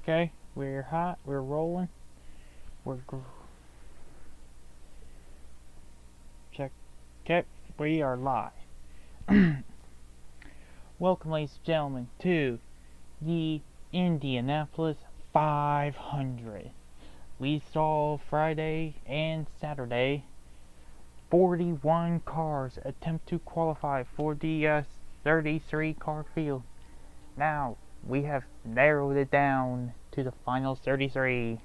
Okay, we're hot, we're rolling, check, okay, we are live. Welcome, ladies and gentlemen, to the Indianapolis 500. We saw Friday and Saturday 41 cars attempt to qualify for the 33 car field. Now, we have narrowed it down to the final 33.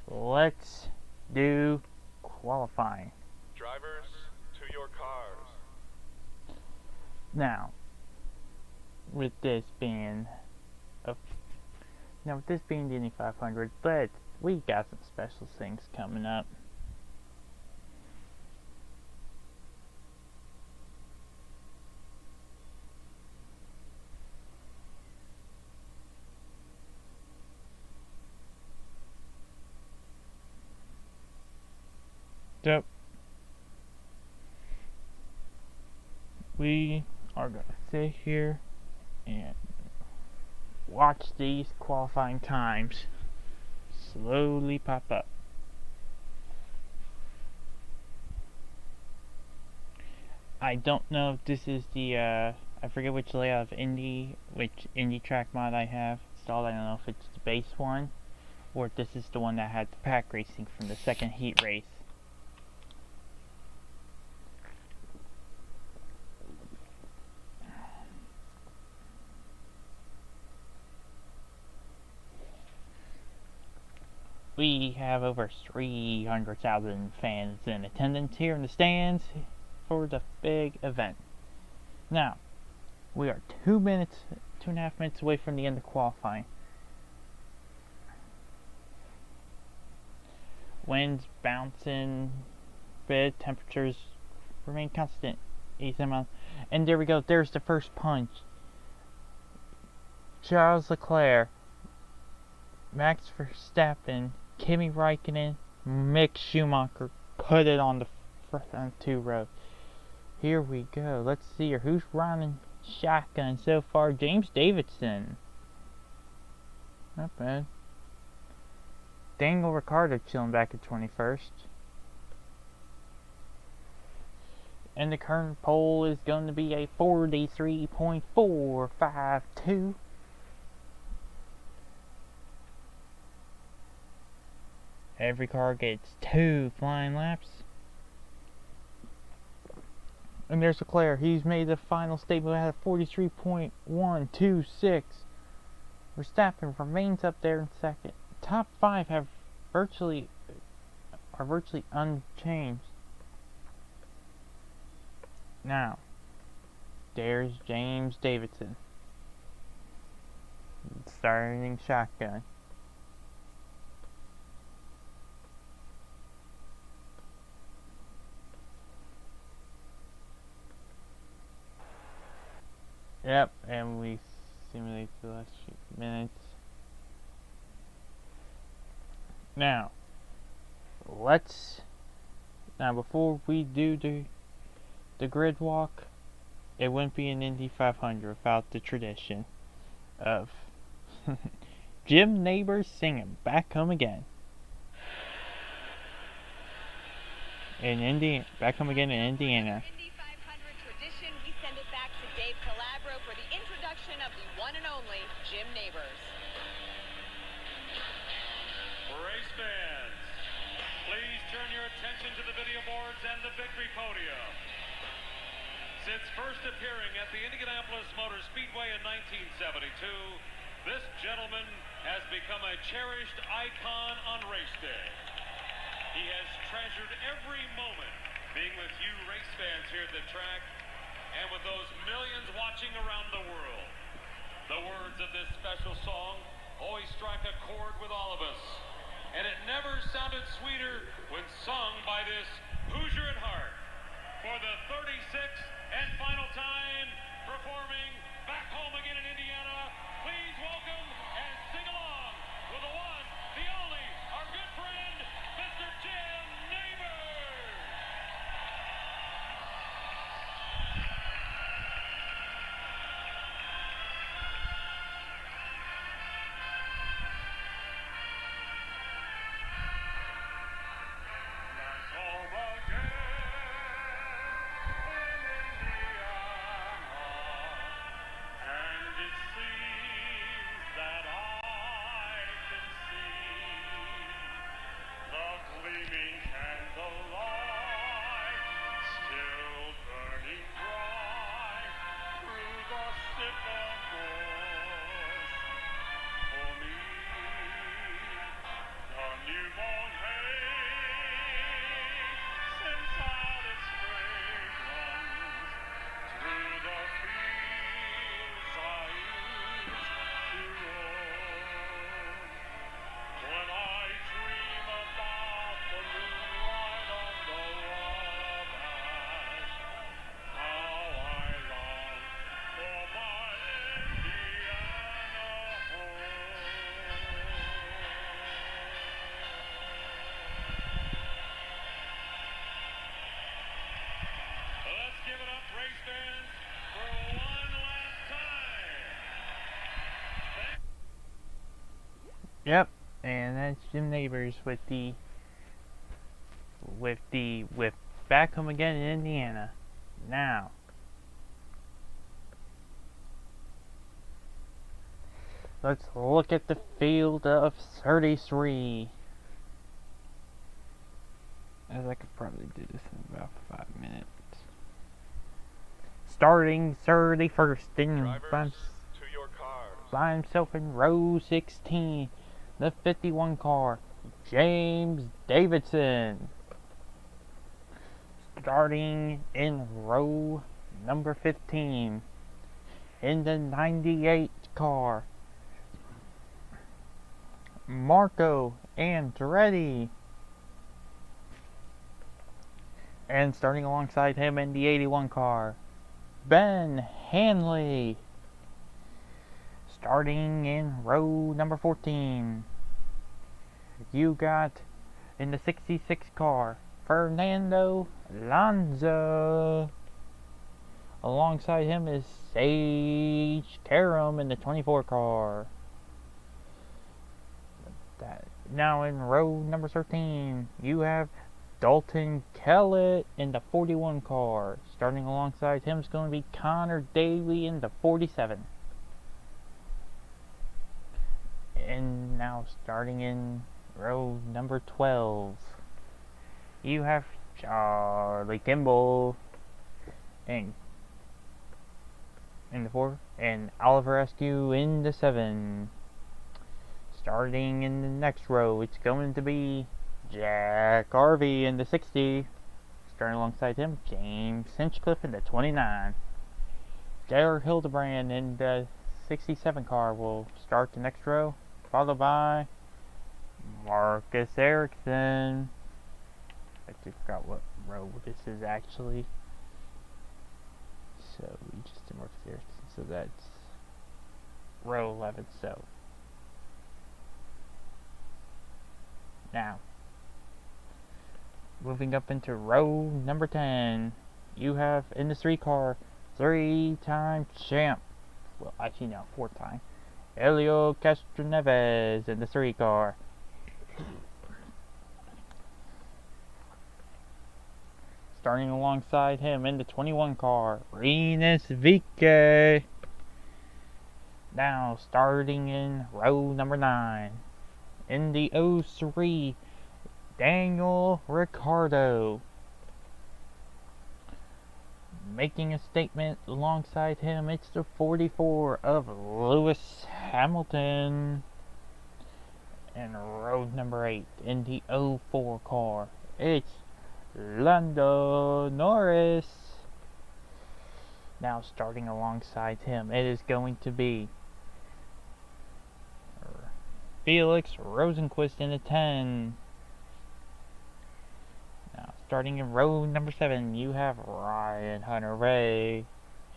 Let's do qualifying. Drivers, to your cars. Now, with this being the Indy 500, we got some special things coming up. So, we are going to sit here and watch these qualifying times slowly pop up. I don't know if this is the, I forget which layout of which Indy track mod I have installed. I don't know if it's the base one, or if this is the one that had the pack racing from the second heat race. We have over 300,000 fans in attendance here in the stands for the big event. Now, we are 2.5 minutes away from the end of qualifying. Winds bouncing, bit temperatures remain constant. And there we go, there's the first punch. Charles Leclerc, Max Verstappen, Kimi Raikkonen, Mick Schumacher put it on the front two rows. Here we go. Let's see here. Who's running shotgun so far? James Davidson. Not bad. Daniel Ricciardo chilling back at 21st. And the current pole is going to be a 43.452. Every car gets 2 flying laps. And there's Leclerc. He's made the final statement at 43.126. Verstappen remains up there in second. Top 5 are virtually unchanged. Now, there's James Davidson. Starting shotgun. Yep, and we simulate the last few minutes. Now, before we do the grid walk, it wouldn't be an Indy 500 without the tradition of Jim Neighbors singing "Back Home Again" in Indiana. For the introduction of the one and only Jim Neighbors. Race fans, please turn your attention to the video boards and the victory podium. Since first appearing at the Indianapolis Motor Speedway in 1972, this gentleman has become a cherished icon on race day. He has treasured every moment being with you race fans here at the track, and with those millions watching around the world. The words of this special song always strike a chord with all of us. And it never sounded sweeter when sung by this Hoosier at heart. For the 36th and final time, performing Back Home Again in Indiana, please welcome and sing along with the one, the only, our good friend, Mr. Jim Neighbors. Yep, and that's Jim Neighbors with back home again in Indiana. Now, let's look at the field of 33. As I could probably do this in about 5 minutes. Starting 31st in by himself in row 16, the 51 car, James Davidson. Starting in row number 15, in the 98 car, Marco Andretti. And starting alongside him in the 81 car, Ben Hanley. Starting in row number 14, you got in the 66 car, Fernando Alonso. Alongside him is Sage Karam in the 24 car. Now in row number 13, you have Dalton Kellett in the 41 car. Starting alongside him is going to be Connor Daly in the 47. And now starting in row number 12, you have Charlie Kimball in the 4 and Oliver Askew in the 7. Starting in the next row, it's going to be Jack Harvey in the 60. Starting alongside him, James Hinchcliffe in the 29. Derek Hildebrand in the 67 car will start the next row, followed by Marcus Ericsson. I actually forgot what row this is actually. So we just did Marcus Ericsson, so that's row 11. So now, moving up into row number 10, you have in the 3 car, 3-time champ. Well, actually no, 4-time. Helio Castroneves in the 3 car. Starting alongside him in the 21 car, Rinus VeeKay. Now starting in row number 9, in the 03, Daniel Ricciardo. Making a statement alongside him, it's the 44 of Lewis Hamilton. And row number 8, in the 04 car, it's Lando Norris. Now starting alongside him, it is going to be Felix Rosenquist in the 10. Now starting in row number 7, you have Ryan Hunter-Reay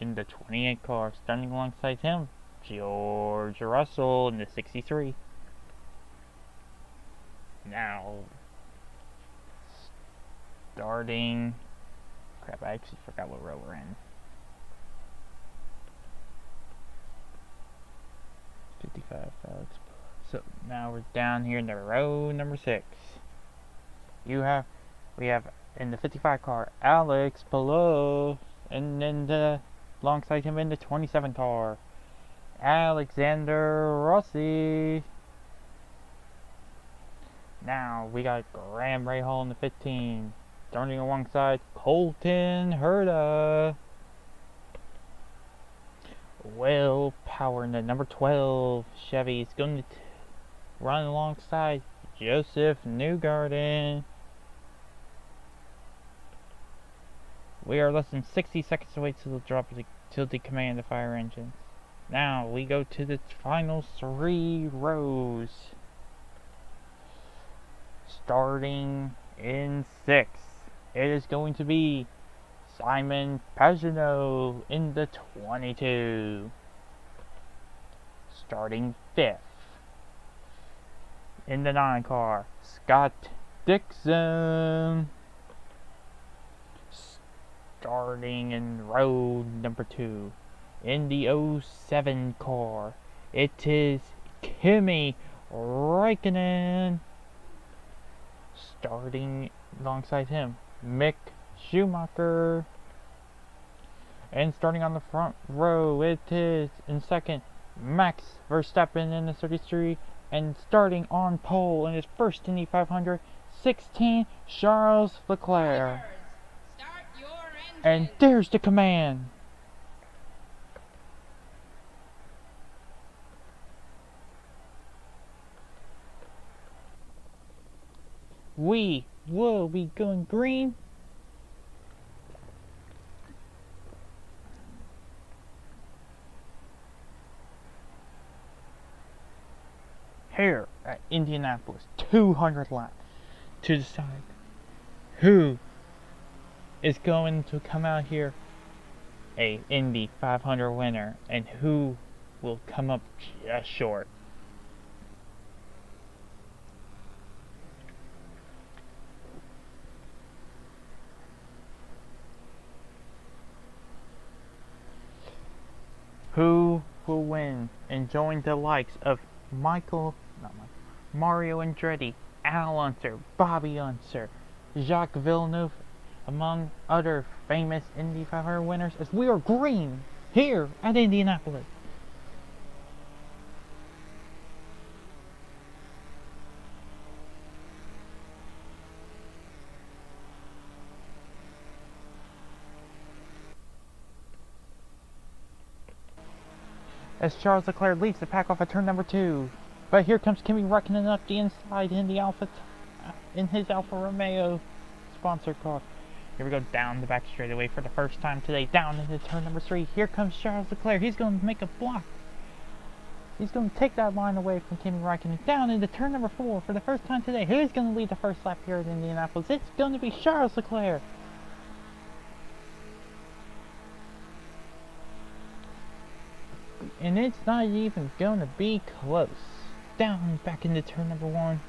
in the 28 car. Starting alongside him, George Russell in the 63. Now starting, crap, I actually forgot what row we're in. 55 Alex. So now we're down here in the row number 6. We have in the 55 car, Alex Palou, and then alongside him in the 27 car, Alexander Rossi. Now we got Graham Rahal in the 15, starting alongside Colton Herta. Will Power in the number 12 Chevy is going to run alongside Joseph Newgarden. We are less than 60 seconds away till the command the fire engines. Now we go to the final 3 rows. Starting in 6, it is going to be Simon Pagenaud in the 22. Starting 5th, in the 9 car, Scott Dixon. Starting in row number 2, in the 07 car, it is Kimi Raikkonen. Starting alongside him, Mick Schumacher. And starting on the front row, it is in second, Max Verstappen in the 33. And starting on pole in his first Indy 500, 16, Charles Leclerc. Start your engine. And there's the command. We will be going green. Here at Indianapolis, 200 laps to decide who is going to come out here a Indy 500 winner and who will come up just short. Who will win, enjoying the likes of Mario Andretti, Al Unser, Bobby Unser, Jacques Villeneuve, among other famous Indy 500 winners, as we are green here at Indianapolis. As Charles Leclerc leads the pack off at turn number 2. But here comes Kimi Räikkönen up the inside in his Alfa Romeo sponsored car. Here we go down the back straightaway for the first time today, down into turn number 3. Here comes Charles Leclerc. He's going to make a block. He's going to take that line away from Kimi Räikkönen. Down into turn number 4 for the first time today. Who's going to lead the first lap here at Indianapolis? It's going to be Charles Leclerc. And it's not even going to be close. Down back into turn number 1.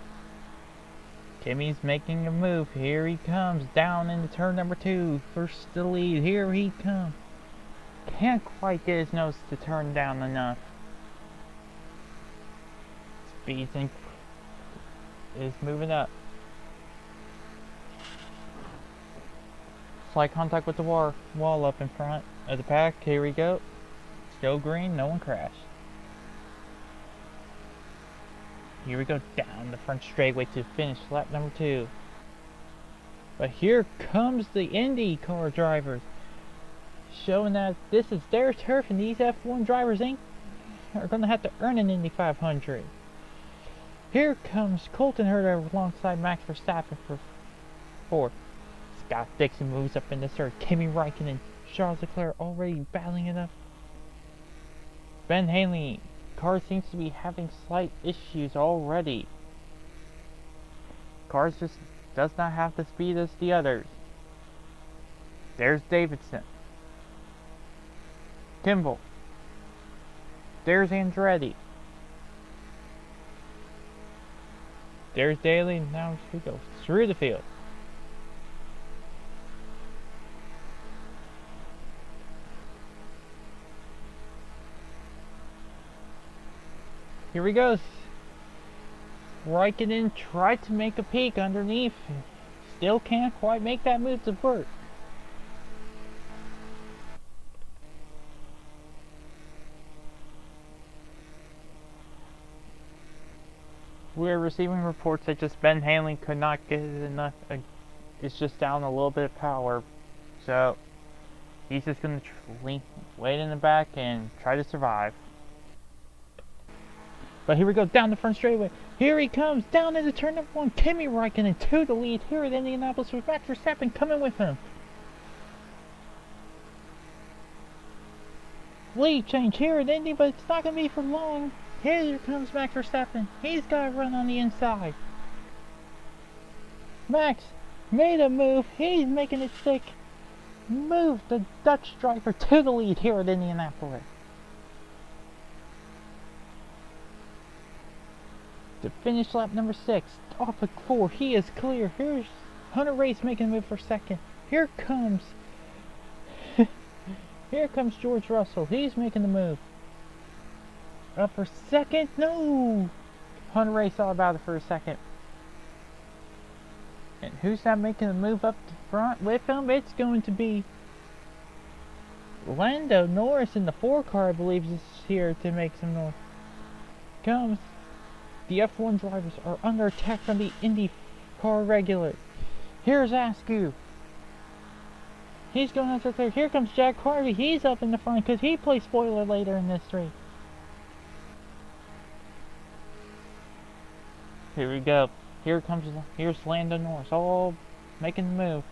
Kimmy's making a move. Here he comes. Down into turn number 2. First to lead. Here he comes. Can't quite get his nose to turn down enough. Speed is moving up. Slight contact with the wall up in front of the pack. Here we go. Still green, no one crashed. Here we go down the front straightaway to finish lap number 2. But here comes the Indy car drivers, showing that this is their turf and these F1 drivers are going to have to earn an Indy 500. Here comes Colton Herta alongside Max Verstappen for 4th. Scott Dixon moves up into 3rd. Kimi Räikkönen, Charles Leclerc already battling it up. Ben Haley, car seems to be having slight issues already. Cars just does not have the speed as the others. There's Davidson. Kimball. There's Andretti. There's Daly. Now we go through the field. Here he goes. Raikkonen tried to make a peek underneath. Still can't quite make that move to work. We're receiving reports that just Ben Hanley could not get enough. It's just down a little bit of power. So he's just going to wait in the back and try to survive. But here we go down the front straightaway. Here he comes down into turn number 1. Kimi Räikkönen to the lead here at Indianapolis with Max Verstappen coming with him. Lead change here at Indy, but it's not going to be for long. Here comes Max Verstappen. He's got to run on the inside. Max made a move. He's making it stick. Move the Dutch driver to the lead here at Indianapolis. To finish lap number 6, off of 4, he is clear. Here's Hunter Race making a move for 2nd. Here comes George Russell. He's making the move. Up for 2nd. No! Hunter Ray thought about it for a second. And who's that making a move up the front with him? It's going to be Lando Norris in the 4 car, I believe, is here to make some noise. Comes. The F1 drivers are under attack from the Indy car regular. Here's Askew. He's going after clear. Here comes Jack Harvey. He's up in the front because he plays spoiler later in this race. Here we go. Here's Lando Norris, all making the move.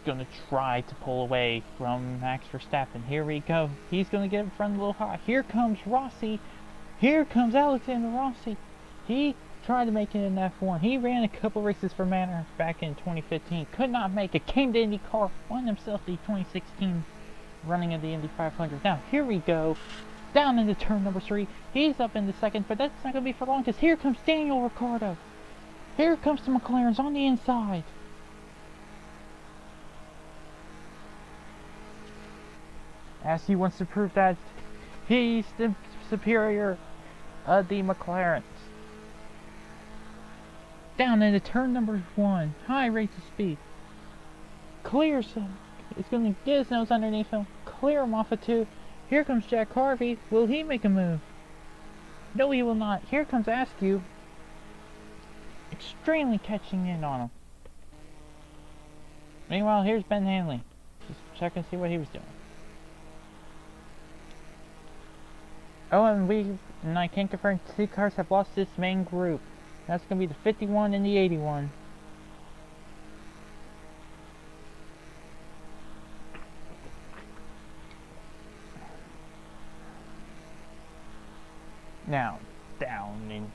Gonna try to pull away from Max Verstappen. Here we go. He's gonna get in front a little high. Here comes Rossi. Here comes Alexander Rossi. He tried to make it in F1. He ran a couple races for Manor back in 2015. Could not make it. Came to IndyCar. Won himself the 2016 running of the Indy 500. Now here we go. Down into turn number 3. He's up in the second, but that's not going to be for long because here comes Daniel Ricciardo. Here comes the McLarens on the inside. As he wants to prove that he's the superior of the McLarens. Down into turn number 1. High rates of speed. Clears him. It's going to get his nose underneath him. Clear him off of 2. Here comes Jack Harvey. Will he make a move? No, he will not. Here comes Askew. Extremely catching in on him. Meanwhile, here's Ben Hanley. Just check and see what he was doing. Oh, and I can't confirm 2 cars have lost this main group. That's going to be the 51 and the 81. Now, down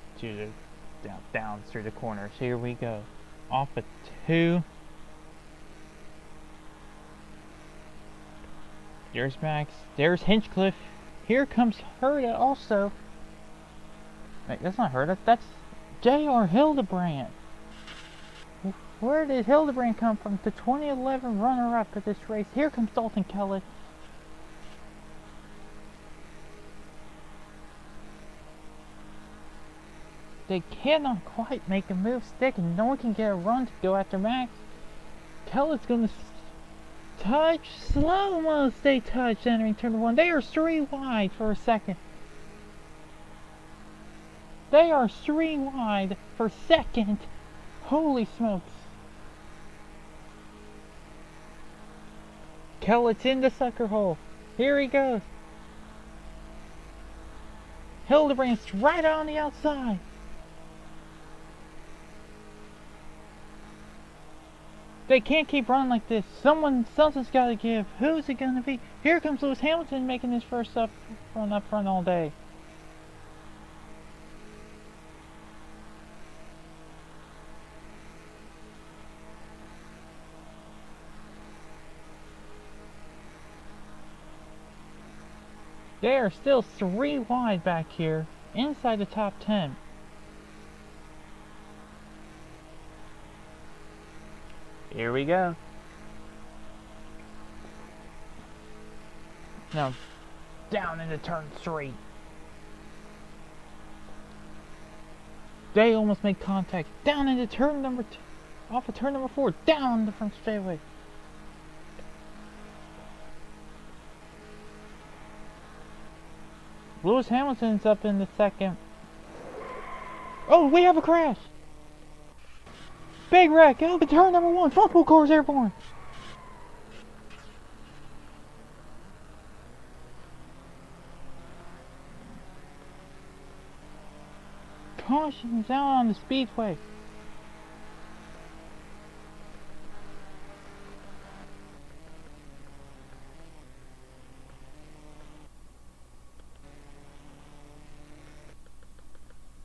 through the corners. Here we go. Off of 2. There's Max. There's Hinchcliffe. Here comes Herta also. Wait, that's not Herta. That's J.R. Hildebrand. Where did Hildebrand come from? The 2011 runner-up at this race. Here comes Dalton Kellett. They cannot quite make a move stick, and no one can get a run to go after Max. Kellett's going to touch. Slow-mo stay touched entering turn 1. They are 3 wide for a second. They are 3 wide for second. Holy smokes. Kellett's in the sucker hole. Here he goes. Hildebrand's right on the outside. They can't keep running like this. Something's got to give. Who's it going to be? Here comes Lewis Hamilton making his first up front all day. They are still 3 wide back here, inside the top 10. Here we go. Now, down into turn 3. They almost made contact. Down into turn number 2. Off of turn number 4. Down the front straightaway. Lewis Hamilton's up in the second. Oh, we have a crash. Big wreck. Oh, but turn number 1. Front wheel car's airborne. Caution's out on the speedway.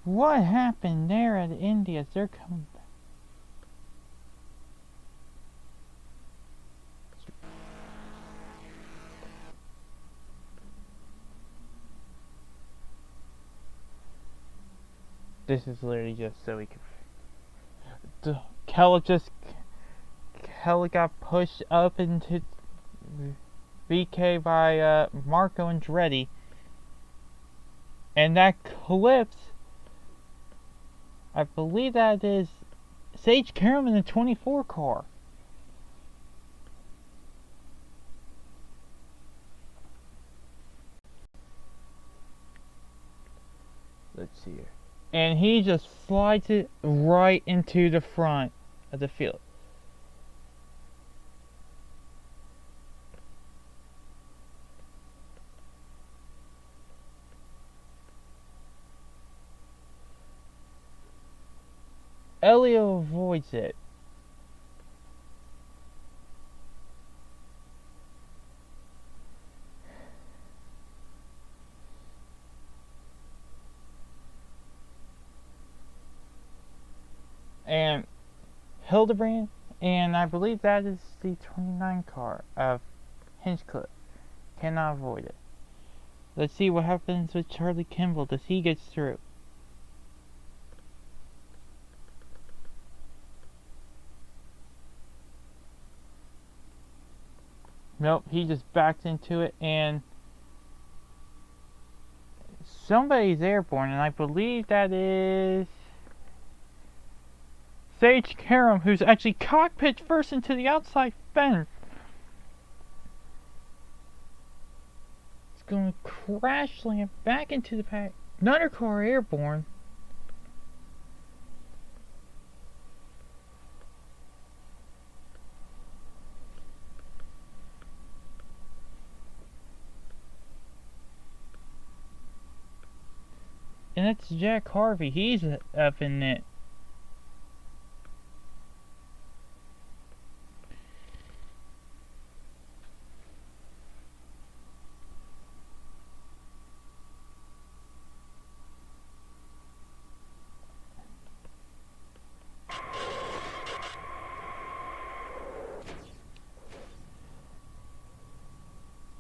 What happened there at Indy as they're coming back? This is literally just so we can... Kelly got pushed up into VK by Marco Andretti. And that clips, I believe that is Sage Karam in the 24 car. Let's see here. And he just slides it right into the front of the field. Elio avoids it. And Hildebrand, and I believe that is the 29 car of Hinchcliffe, cannot avoid it. Let's see what happens with Charlie Kimball. Does he get through? Nope, he just backed into it, and somebody's airborne, and I believe that is Sage Karam, who's actually cockpit first into the outside fence. It's going to crash land back into the pack. Another car airborne. And that's Jack Harvey. He's up in it.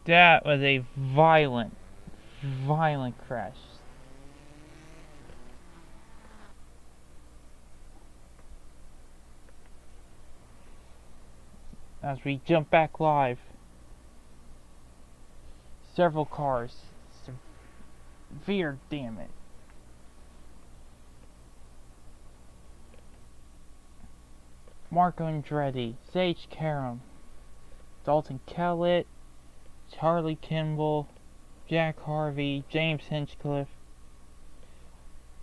That was a violent crash. As we jump back live, several cars, severe damage. Marco Andretti, Sage Karam, Dalton Kellett, Charlie Kimball, Jack Harvey, James Hinchcliffe,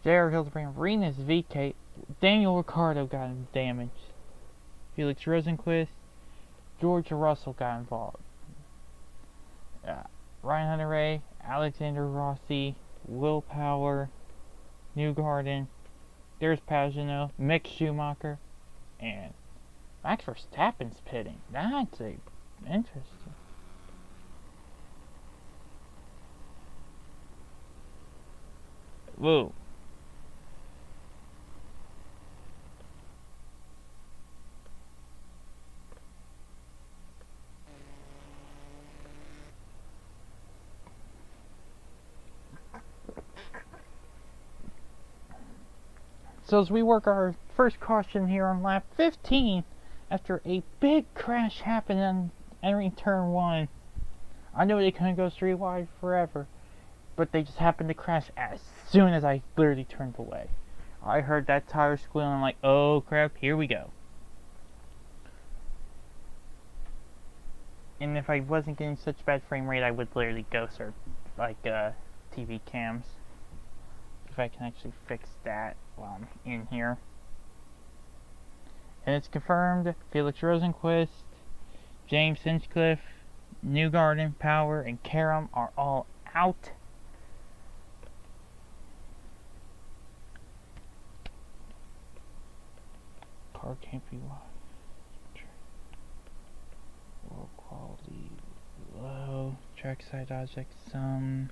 J.R. Hildebrand, Renus VK, Daniel Ricciardo got damaged, Felix Rosenquist, George Russell got involved, Ryan Hunter-Reay, Alexander Rossi, Will Power, Newgarden, there's Pagano, Mick Schumacher, and Max Verstappen's pitting. That's interesting. Whoa. So as we work our first caution here on lap 15, after a big crash happened on entering turn 1, I know they couldn't go 3 wide forever, but they just happened to crash as soon as I literally turned away. I heard that tire squealing, I'm like, oh crap, here we go. And if I wasn't getting such bad frame rate, I would literally go search like TV cams. If I can actually fix that while I'm in here. And it's confirmed, Felix Rosenquist, James Hinchcliffe, Newgarden, Power, and Karam are all out. Car can't be lost. World quality low. Trackside objects some.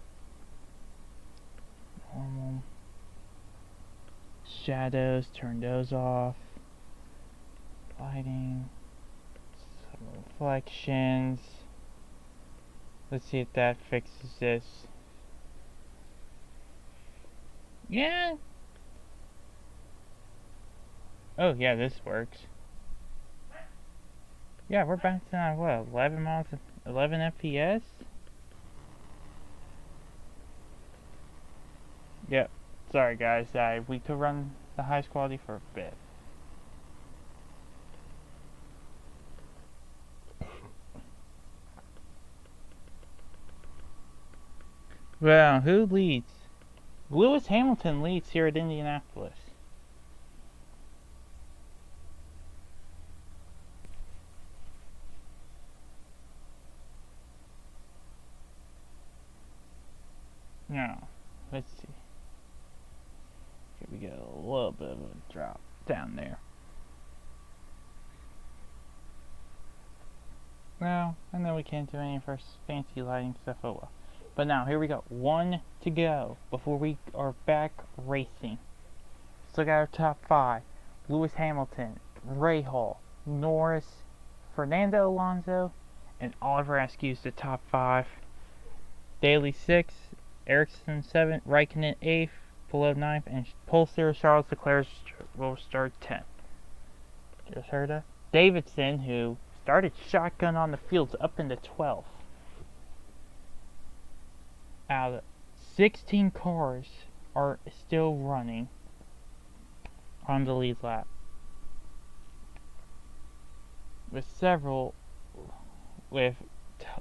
Normal. Shadows, turn those off. Lighting. Some reflections. Let's see if that fixes this. Yeah. Oh yeah, this works. Yeah, we're bouncing on what, 11 miles, 11 FPS? Yep. Sorry guys, we could run the highest quality for a bit. Well, who leads? Lewis Hamilton leads here at Indianapolis. Now, let's see. Okay, we get a little bit of a drop down there. Well, I know we can't do any of our fancy lighting stuff, oh well. But now, here we go. 1 to go before we are back racing. Let's look at our top 5. Lewis Hamilton, Ray Hall, Norris, Fernando Alonso, and Oliver Askew's the top 5. Daly 6, Ericsson 7, Raikkonen 8th, below 9th, and pole sitter Charles Leclerc will start 10th. Just heard that? Davidson, who started shotgun on the fields, up into 12th. Out of 16 cars are still running on the lead lap, with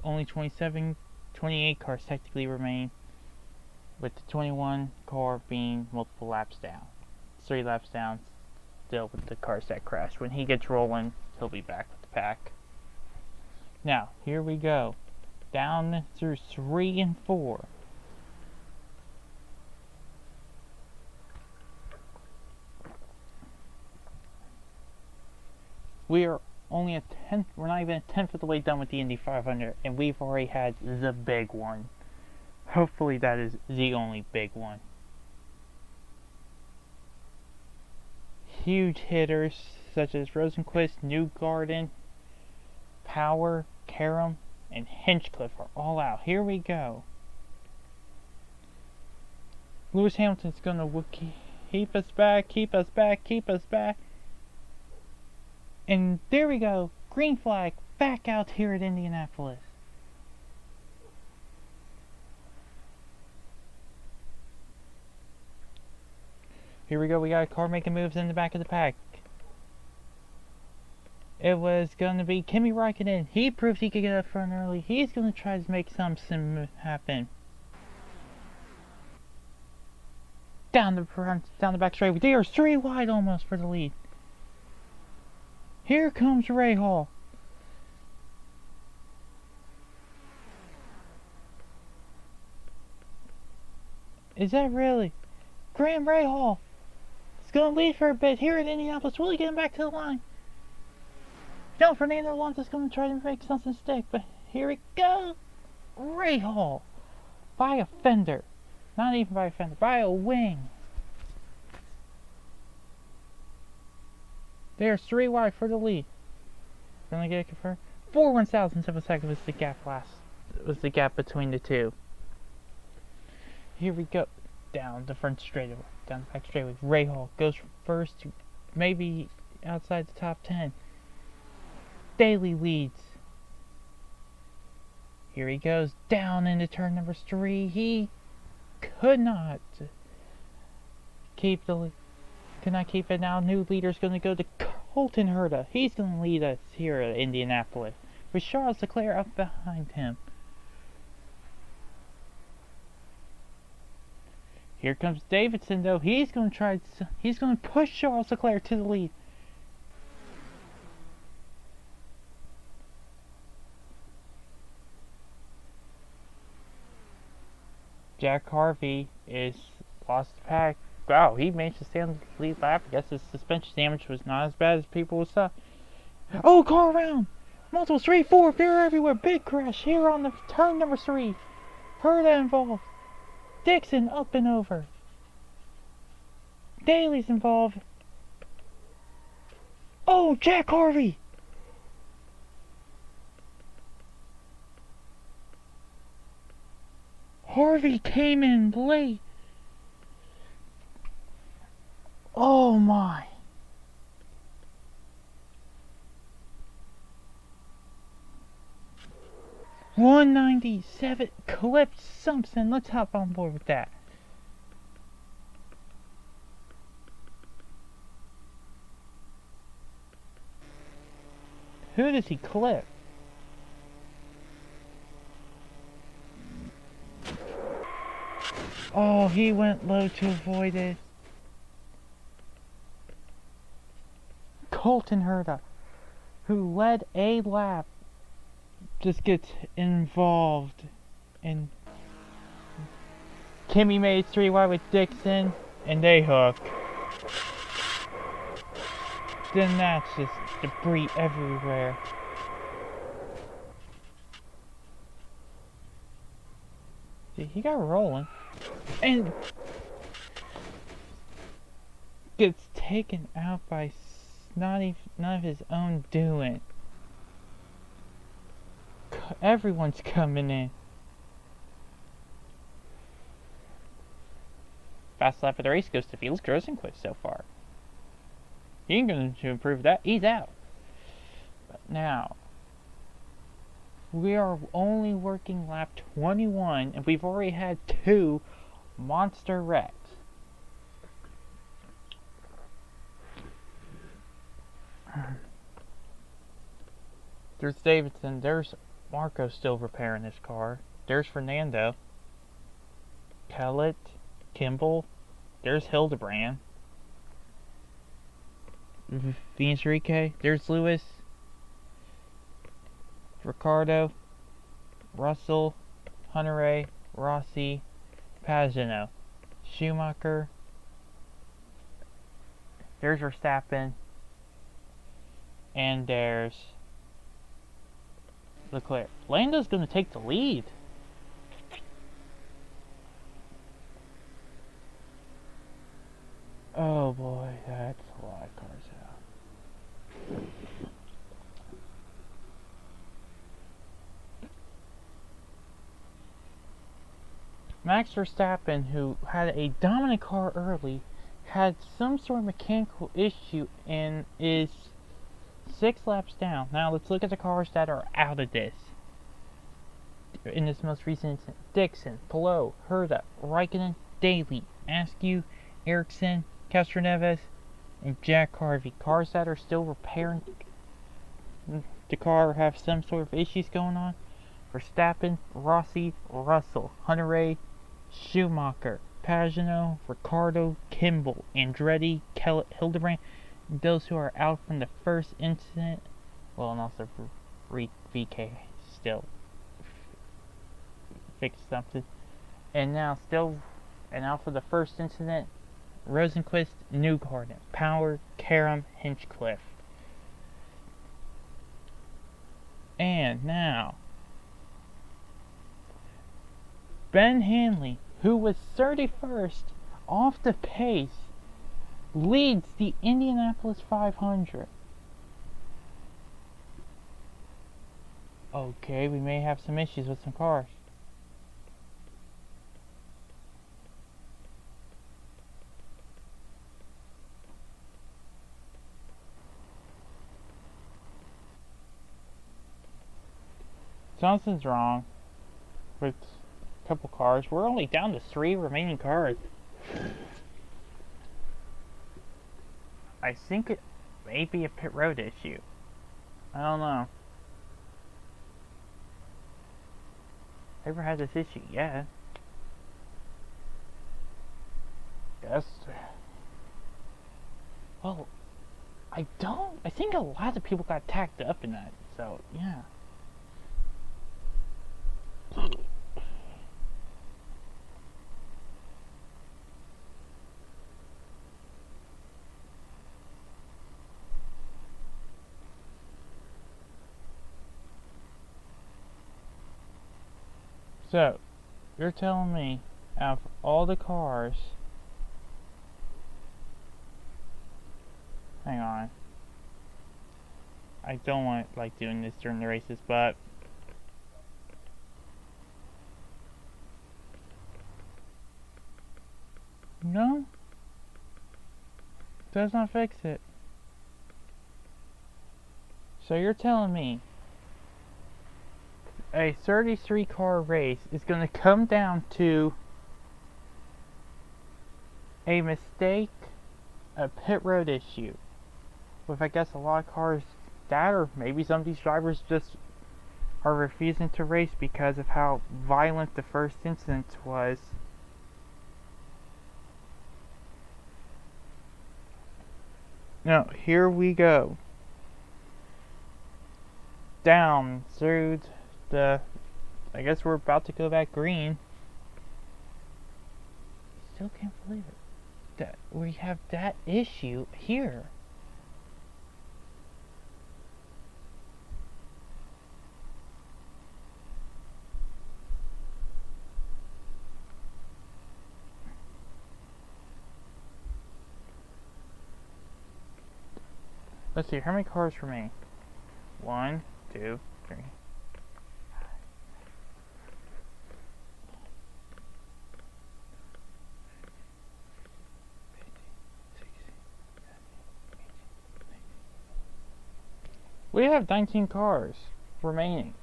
only 28 cars technically remain, with the 21 car being multiple laps down. 3 laps down still with the cars that crashed. When he gets rolling, he'll be back with the pack. Now, here we go. Down through 3 and 4. We are only a tenth, we're not even a tenth of the way done with the Indy 500, and we've already had the big one. Hopefully that is the only big one. Huge hitters such as Rosenquist, Newgarden, Power, Karam, and Hinchcliffe are all out. Here we go. Lewis Hamilton's going to keep us back, keep us back, keep us back. And there we go. Green flag back out here at Indianapolis. Here we go. We got a car making moves in the back of the pack. It was going to be Kimi Raikkonen. He proved he could get up front early. He's going to try to make something happen. Down the front, down the back straight. They are 3 wide almost for the lead. Here comes Ray Hall. Is that really? Graham Ray Hall is going to lead for a bit here at Indianapolis. Will he get him back to the line? No, Fernando Alonso's going to try to make something stick, but here we go. Ray Hall by a fender. Not even by a fender, by a wing. There's 3 wide for the lead. Gonna get it confirmed. 4 1/1000ths of a second was the gap between the two. Here we go. Down the front straightaway. Down the back straightaway. Ray Hall goes from first to maybe outside the top 10. Daly leads. Here he goes down into turn number 3. He could not keep the lead. Cannot keep it now. New leader's going to go to Colton Herta. He's going to lead us here at Indianapolis, with Charles Leclerc up behind him. Here comes Davidson, though. He's going to push Charles Leclerc to the lead. Jack Harvey is lost the pack. Wow, he managed to stay on the lead lap. I guess his suspension damage was not as bad as people thought. Oh, car around! Multiple 3, 4, they're everywhere. Big crash here on the turn number 3. Herta involved. Dixon up and over. Daly's involved. Oh, Jack Harvey! Harvey came in late. Oh my. 197 clipped something. Let's hop on board with that. Who does he clip? Oh, he went low to avoid it. Colton Herta, who led a lap, just gets involved. And Kimmy made it 3 wide with Dixon, and they hook. Then that's just debris everywhere. See, he got rolling. And gets taken out by none of his own doing. Everyone's coming in. Fast lap of the race goes to Felix Rosenquist so far. He ain't going to improve that. He's out. But now, we are only working lap 21, and we've already had 2 monster wrecks. There's Davidson. There's Marco still repairing his car. There's Fernando. Kellett. Kimball. There's Hildebrand. Venus Enrique. There's Lewis. Ricardo. Russell. Hunter-Ray. Rossi. Pagano. Schumacher. There's Verstappen. And there's Leclerc. Lando's going to take the lead. Oh boy, that's a lot of cars out. Max Verstappen, who had a dominant car early, had some sort of mechanical issue and is 6 laps down. Now let's look at the cars that are out of this. In this most recent incident, Dixon, Palou, Herta, Raikkonen, Daly, Askew, Ericsson, Castroneves, and Jack Harvey. Cars that are still repairing the car or have some sort of issues going on. Verstappen, Rossi, Russell, Hunter-Ray, Schumacher, Pagano, Ricardo, Kimball, Andretti, Kellett, Hildebrand. Those who are out from the first incident, well, and also VK still fixed something. And now for the first incident, Rosenquist, Newgarden, Power, Karam, Hinchcliffe. And now, Ben Hanley, who was 31st off the pace, leads the Indianapolis 500. Okay, we may have some issues with some cars. Something's wrong with a couple cars. We're only down to 3 remaining cars. I think it may be a pit road issue. I don't know. Ever had this issue yet? Yes. Well, I think a lot of people got tacked up in that. So, yeah. So, you're telling me, out of all the cars... Hang on. I don't want like doing this during the races, but... No? Does not fix it. So you're telling me a 33 car race is going to come down to a mistake, a pit road issue, with I guess a lot of cars That, or maybe some of these drivers just are refusing to race because of how violent the first incident was. Now, here we go. Down through the... I guess we're about to go back green. Still can't believe it. That we have that issue here. Let's see, how many cars remain? 1, 2, 3. We have 19 cars remaining.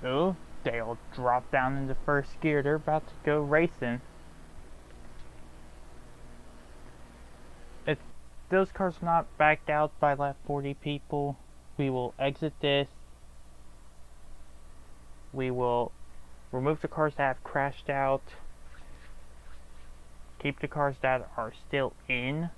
Oh, they'll drop down into first gear. They're about to go racing. If those cars are not backed out by lap 40 people, we will exit this. We will remove the cars that have crashed out. Keep the cars that are still in.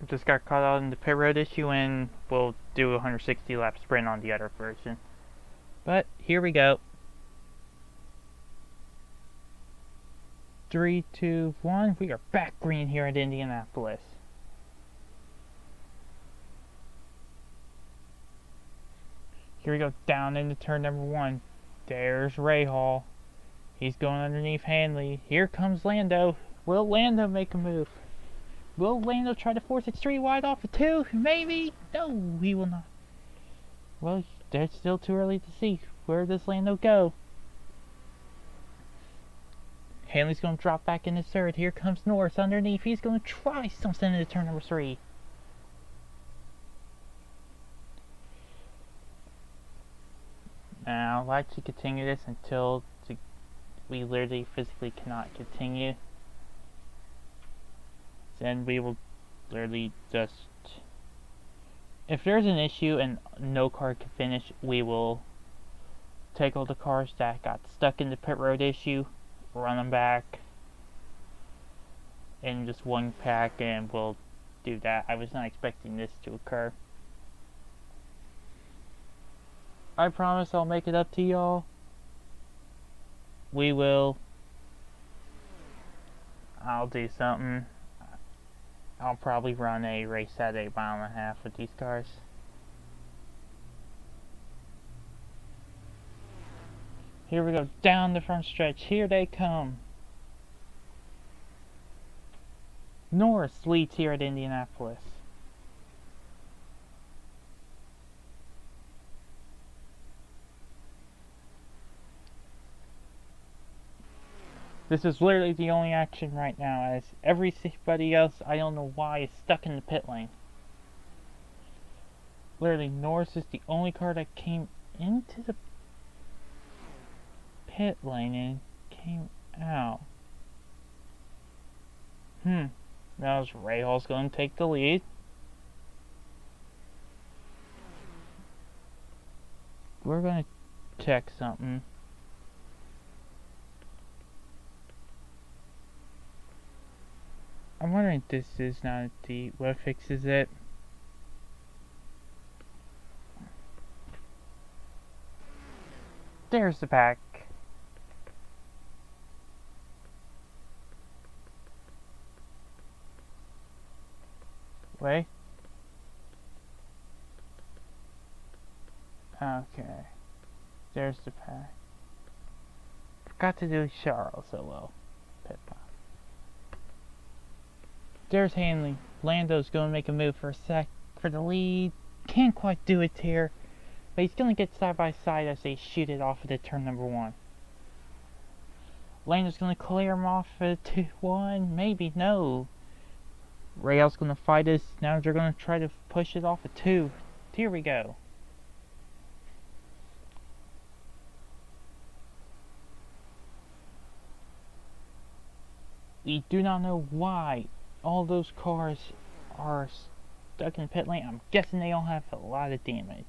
Just got caught out in the pit road issue, and we'll do a 160 lap sprint on the other version. But here we go. 3, 2, 1. We are back green here at Indianapolis. Here we go, down into turn number 1. There's Ray Hall. He's going underneath Hanley. Here comes Lando. Will Lando make a move? Will Lando try to force it 3 wide off of 2? Maybe? No, he will not. Well, it's still too early to see. Where does Lando go? Hanley's going to drop back into 3rd. Here comes Norris underneath. He's going to try something into turn number 3. Now, I'd like to continue this until we literally physically cannot continue. Then we will literally just... If there's an issue and no car can finish, we will take all the cars that got stuck in the pit road issue, run them back in just one pack, and we'll do that. I was not expecting this to occur. I promise I'll make it up to y'all. We will. I'll do something. I'll probably run a race at 8.5 miles with these cars. Here we go, down the front stretch. Here they come. Norris leads here at Indianapolis. This is literally the only action right now, as everybody else, I don't know why, is stuck in the pit lane. Literally, Norris is the only car that came into the pit lane and came out. Now Ray Hall's going to take the lead. We're going to check something. I'm wondering if this is not what fixes it. There's the pack. Wait. Okay. There's the pack. Forgot to do Charles so well. Pit pop. There's Hanley. Lando's going to make a move for the lead. Can't quite do it here. But he's going to get side by side as they shoot it off of the turn number 1. Lando's going to clear him off at 2-1. Maybe, no. Rail's going to fight us. Now they're going to try to push it off of 2. Here we go. We do not know why all those cars are stuck in pit lane. I'm guessing they all have a lot of damage.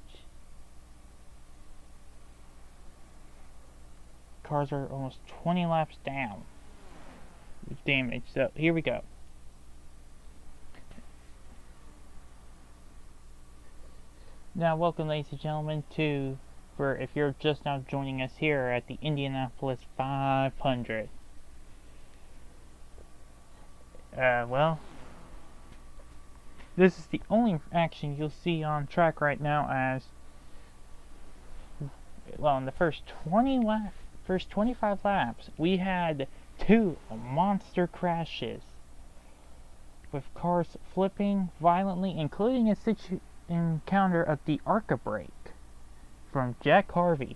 Cars are almost 20 laps down with damage. So here we go. Now, welcome, ladies and gentlemen, if you're just now joining us here at the Indianapolis 500. Well, this is the only action you'll see on track right now, as well, in the first 25 laps, we had 2 monster crashes with cars flipping violently, including a encounter of the ARCA brake from Jack Harvey.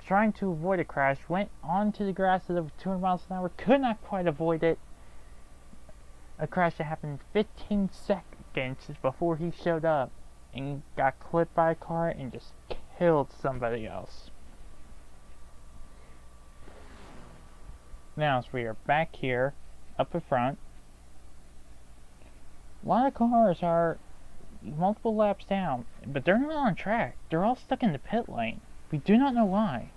Trying to avoid a crash, went onto the grass at over 200 miles an hour, could not quite avoid it. A crash that happened 15 seconds before he showed up and got clipped by a car and just killed somebody else. Now, as we are back here, up in front, a lot of cars are multiple laps down, but they're not on track. They're all stuck in the pit lane. We do not know why.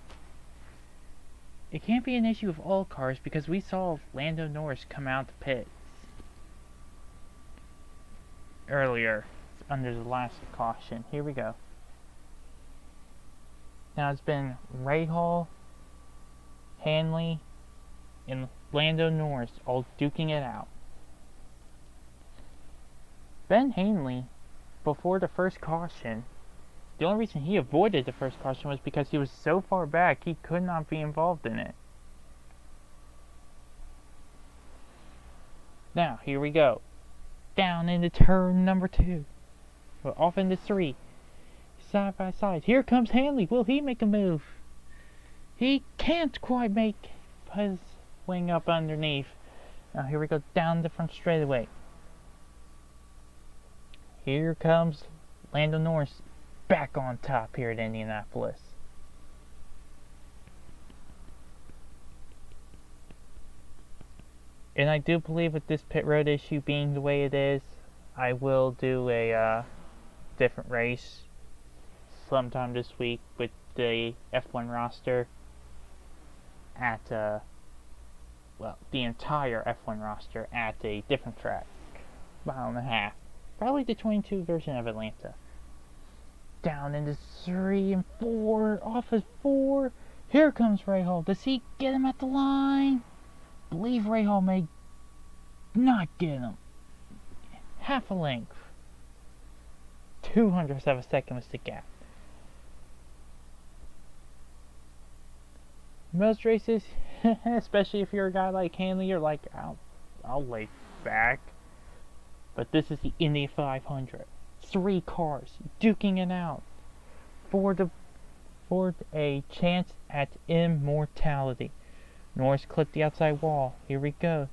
It can't be an issue with all cars, because we saw Lando Norris come out the pits earlier under the last caution. Here we go. Now it's been Rahal, Hanley, and Lando Norris all duking it out. Ben Hanley, before the first caution, the only reason he avoided the first caution was because he was so far back he could not be involved in it. Now, here we go. Down into turn number 2. We're off into 3. Side by side. Here comes Hanley. Will he make a move? He can't quite make his wing up underneath. Now, here we go down the front straightaway. Here comes Lando Norris back on top here at Indianapolis. And I do believe with this pit road issue being the way it is, I will do a different race sometime this week with the F1 roster at, well, the entire F1 roster at a different track. Mile and a half. Probably the 22 version of Atlanta. Down into 3 and 4. Off of 4. Here comes Rahal. Does he get him at the line? I believe Rahal may not get him. Half a length. 200ths of a second was the gap. Most races, especially if you're a guy like Hanley, you're like, I'll lay back. But this is the Indy 500. 3 cars duking it out for a chance at immortality. Norris clipped the outside wall. Here we go.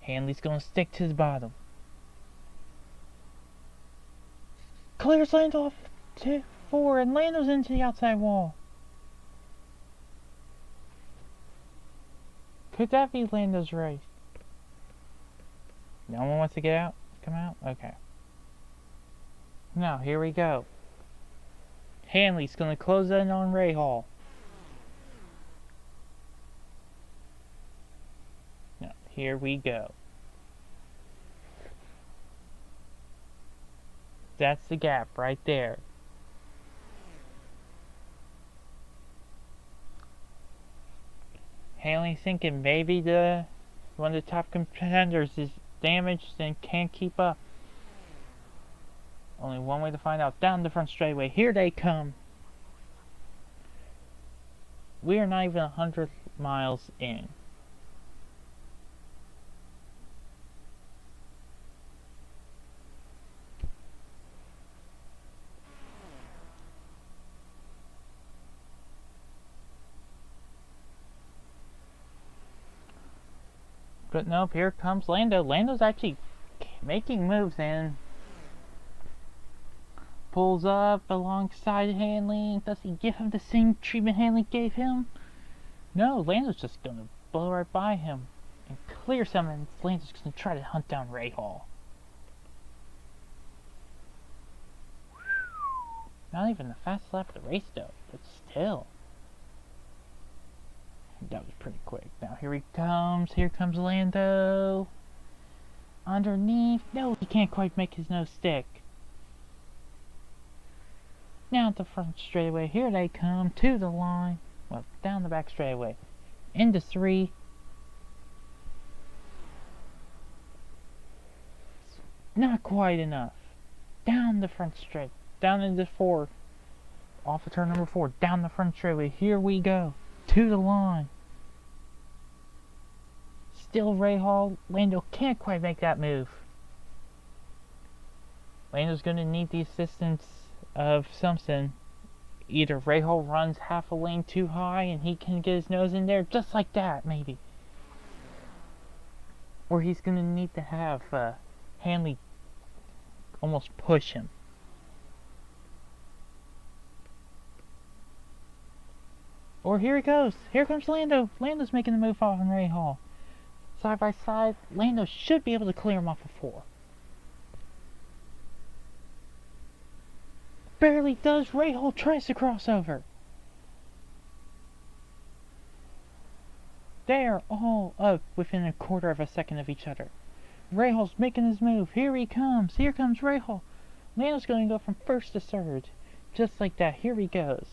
Hanley's gonna stick to the bottom. Clears Lando off to 4, and Lando's into the outside wall. Could that be Lando's race? No one wants to get out? Come out? Okay. Now, here we go. Hanley's gonna close in on Rahal. Now, here we go. That's the gap right there. Hanley's thinking maybe one of the top contenders is damaged and can't keep up. Only one way to find out. Down the front straightaway. Here they come. We are not even 100 miles in. But nope, here comes Lando. Lando's actually making moves and pulls up alongside Hanley. Does he give him the same treatment Hanley gave him? No, Lando's just gonna blow right by him and clear some, and Lando's gonna try to hunt down Ray Hall. Not even the fastest lap of the race though, but still. That was pretty quick. Now here comes Lando. Underneath, no, he can't quite make his nose stick. Now at the front straightaway, here they come to the line. Well, down the back straightaway. Into 3. Not quite enough. Down the front straight. Down into 4. Off of turn number 4. Down the front straightaway. Here we go. To the line. Still Ray Hall. Lando can't quite make that move. Lando's going to need the assistance of something. Either Ray Hall runs half a lane too high and he can get his nose in there just like that, maybe. Or he's going to need to have Hanley almost push him. Or here he goes. Here comes Lando. Lando's making the move off on Ray Hall. Side by side, Lando should be able to clear him off of 4. Barely does. Ray Hall tries to cross over. They are all up within a quarter of a second of each other. Ray Hall's making his move. Here he comes. Here comes Ray Hall. Lando's going to go from first to third. Just like that. Here he goes.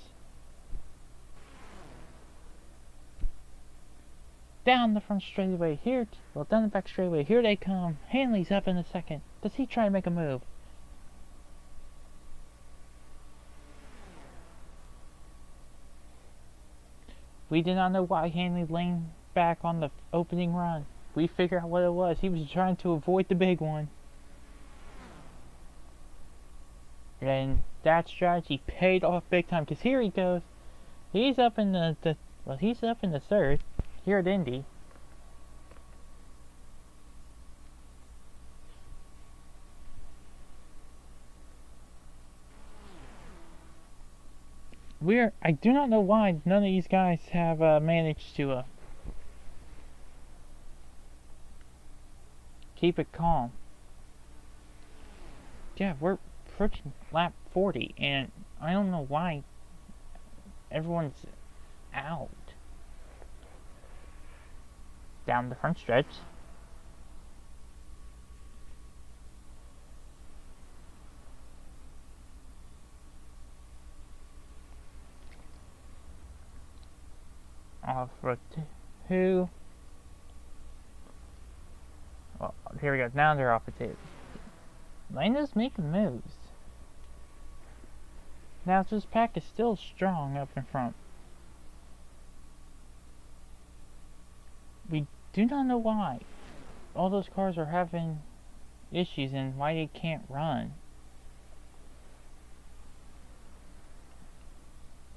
Down the front straightaway. Here, well, down the back straightaway. Here they come. Hanley's up in a second. Does he try to make a move? We did not know why Hanley leaned back on the opening run. We figured out what it was. He was trying to avoid the big one. And that strategy paid off big time, because here he goes. He's up in he's up in the third here at Indy. I do not know why none of these guys have managed to keep it calm. Yeah, we're approaching lap 40, and I don't know why everyone's out. Down the front stretch. Off for 2. Well, here we go. Now they're off for 2. Lando's making moves. Now this pack is still strong up in front. We do not know why all those cars are having issues and why they can't run.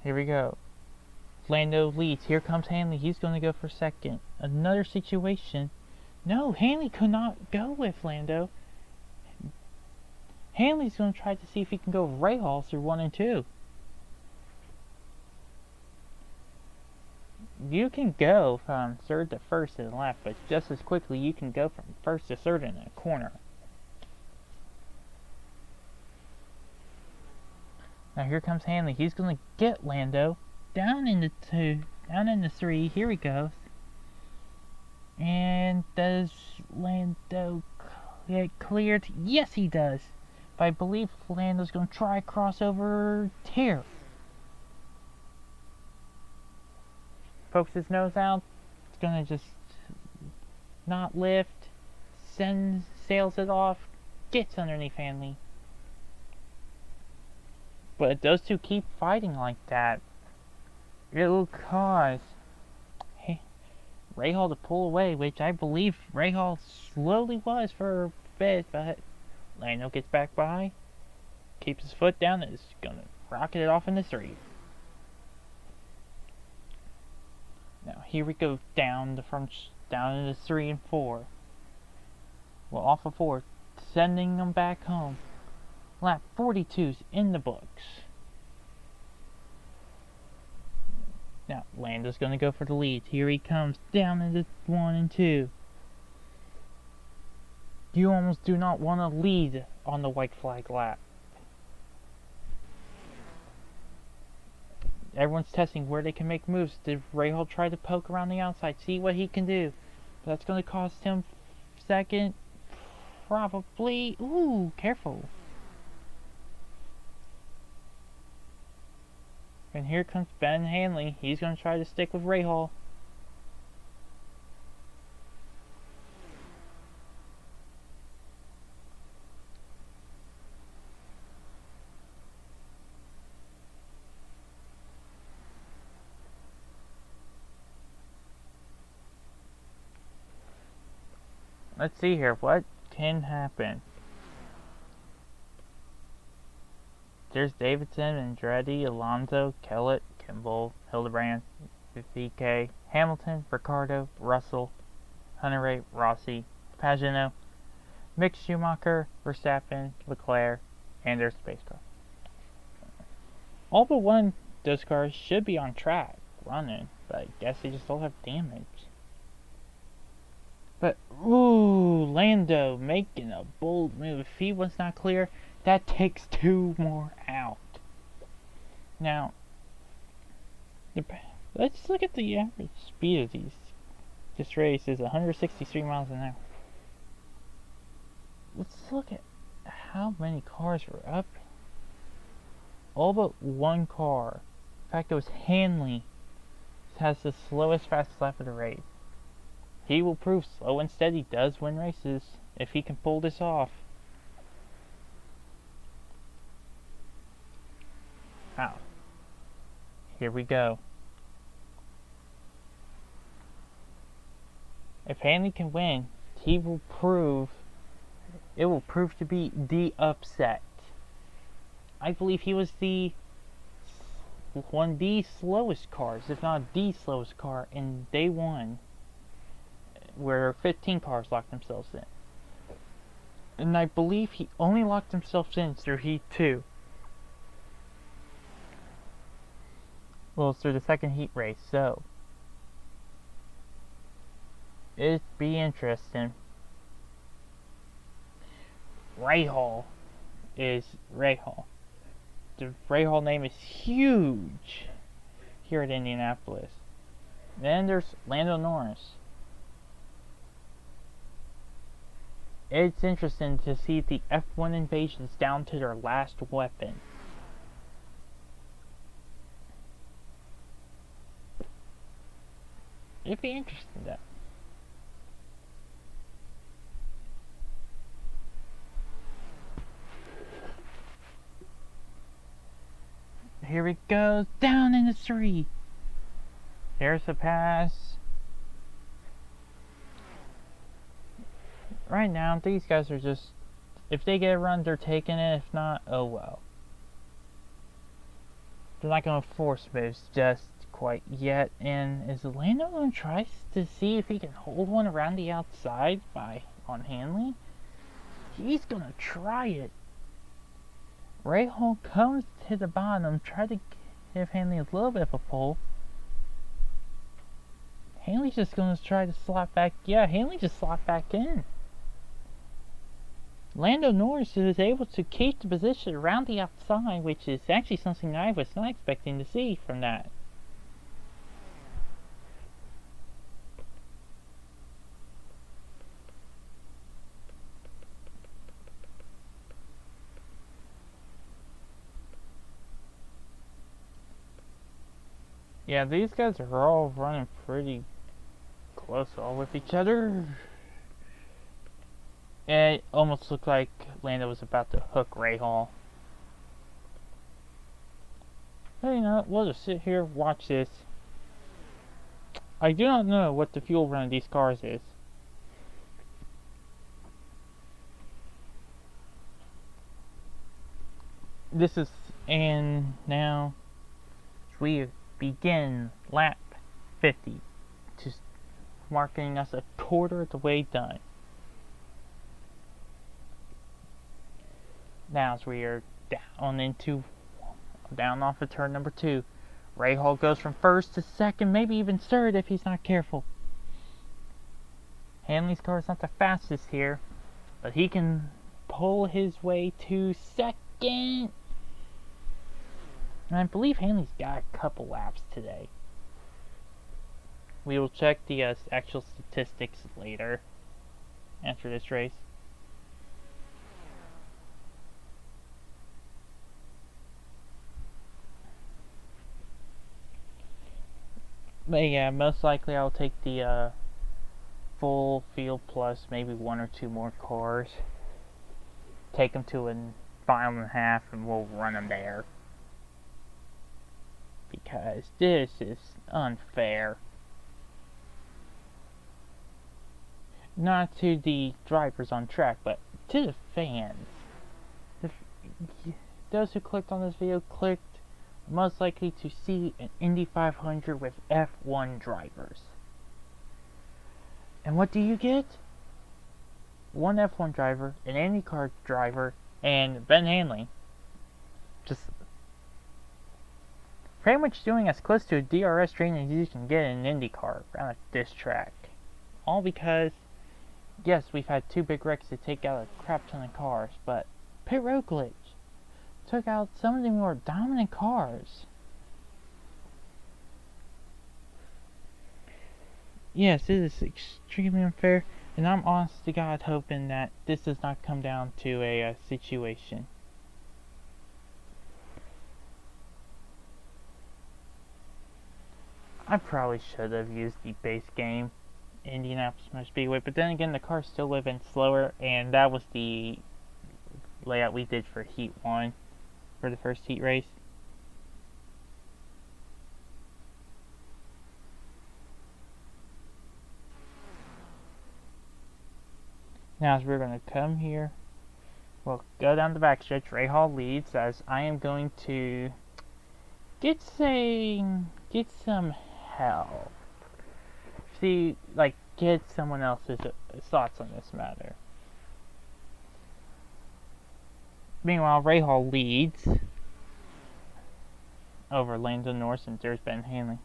Here we go. Lando leads. Here comes Hanley. He's going to go for second. Another situation. No, Hanley could not go with Lando. Hanley's going to try to see if he can go Ray Hall through 1 and 2. You can go from third to first in the lap, but just as quickly you can go from first to third in a corner. Now here comes Hanley. He's going to get Lando. Down into 2, down into 3, here he goes. And does Lando get cleared? Yes, he does. But I believe Lando's going to try crossover here. Pokes his nose out. It's going to just not lift. Sails it off. Gets underneath Hanley. But those two keep fighting like that. It will cause Ray Hall to pull away, which I believe Ray Hall slowly was for a bit, but Lando gets back by, keeps his foot down, and is going to rocket it off into 3. Now here we go down the front down into 3 and 4. Well, off of 4, sending them back home. Lap 42's in the books. Now, Lando's going to go for the lead. Here he comes, down into 1 and 2. You almost do not want to lead on the white flag lap. Everyone's testing where they can make moves. Did Rahal try to poke around the outside, see what he can do? But that's going to cost him second. Probably. Ooh, careful. And here comes Ben Hanley. He's going to try to stick with Rahal. Let's see here. What can happen? There's Davidson, Andretti, Alonso, Kellett, Kimball, Hildebrand, VK, Hamilton, Ricardo, Russell, Hunter-Reay, Rossi, Pagano, Mick Schumacher, Verstappen, Leclerc, and their space car. All but one of those cars should be on track, running, but I guess they just all have damage. But, ooh, Lando making a bold move. If he was not clear, that takes 2 more out. Now, let's look at the average speed of this race is 163 miles an hour. Let's look at how many cars were up. All but one car. In fact, it was Hanley has the slowest fastest lap of the race. He will prove slow and steady does win races if he can pull this off. Wow. Here we go. If Hanley can win, it will prove to be the upset. I believe he was one of the slowest cars, if not the slowest car, in day 1, where 15 cars locked themselves in. And I believe he only locked himself in through Heat 2. Well, it's through the second heat race, so it'd be interesting. Rahal is Rahal. The Rahal name is huge here at Indianapolis. Then there's Lando Norris. It's interesting to see the F1 invasions down to their last weapon. It'd be interesting though. Here it goes, down in the 3. There's the pass. Right now, these guys are just, if they get a run, they're taking it. If not, oh well. They're not going to force moves just quite yet. And is Lando going to try to see if he can hold one around the outside on Hanley? He's going to try it. Rahal comes to the bottom, try to give Hanley a little bit of a pull. Hanley's just going to try to slot back. Yeah, Hanley just slot back in. Lando Norris is able to keep the position around the outside, which is actually something I was not expecting to see from that. Yeah, these guys are all running pretty close all with each other. And it almost looked like Lando was about to hook Rahal. But you know, we'll just sit here, watch this. I do not know what the fuel run of these cars is. And now we begin lap 50. marking us a quarter of the way done. Now as we are down off of turn number 2, Rahal goes from first to second, maybe even third if he's not careful. Hanley's car is not the fastest here, but he can pull his way to second. And I believe Hanley's got a couple laps today. We will check the actual statistics later after this race. But yeah, most likely I'll take the full field plus maybe 1 or 2 more cars. Take them to a final and a half and we'll run them there. Because this is unfair. Not to the drivers on track, but to the fans. Those who clicked on this video clicked most likely to see an Indy 500 with F1 drivers. And what do you get? One F1 driver, an IndyCar driver, and Ben Hanley. Just pretty much doing as close to a DRS training as you can get in an IndyCar around this track. All because, yes, we've had 2 big wrecks to take out a crap ton of cars, but pit road glitch took out some of the more dominant cars. Yes, it is extremely unfair, and I'm honest to God hoping that this does not come down to a situation. I probably should have used the base game, Indianapolis Motor Speedway, but then again, the cars still would have been slower, and that was the layout we did for Heat 1. For the first heat race. Now as we're going to come here, we'll go down the backstretch. Rahal leads as I am going to get some help. See, like, get someone else's thoughts on this matter. Meanwhile, Rahal leads over Lando Norris, and there's Ben Hanley.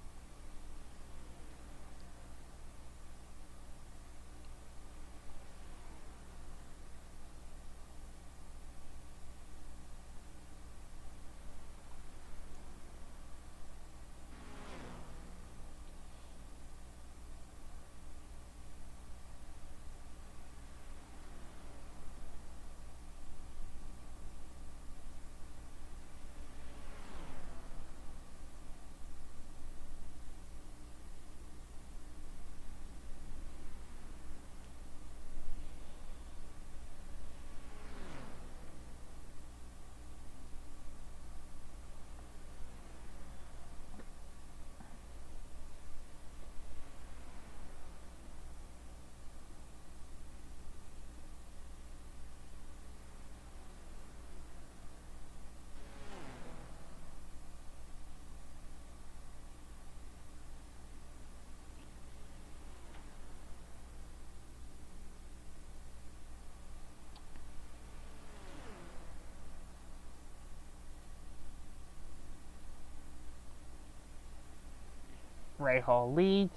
Rahal leads.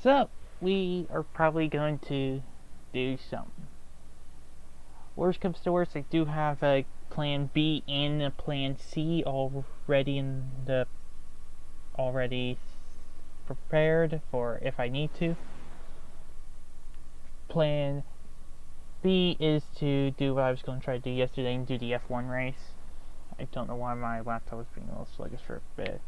So, we are probably going to do something. Worst comes to worst, I do have a plan B and a plan C already prepared for if I need to. Plan B is to do what I was going to try to do yesterday and do the F1 race. I don't know why my laptop was being a little sluggish for a bit.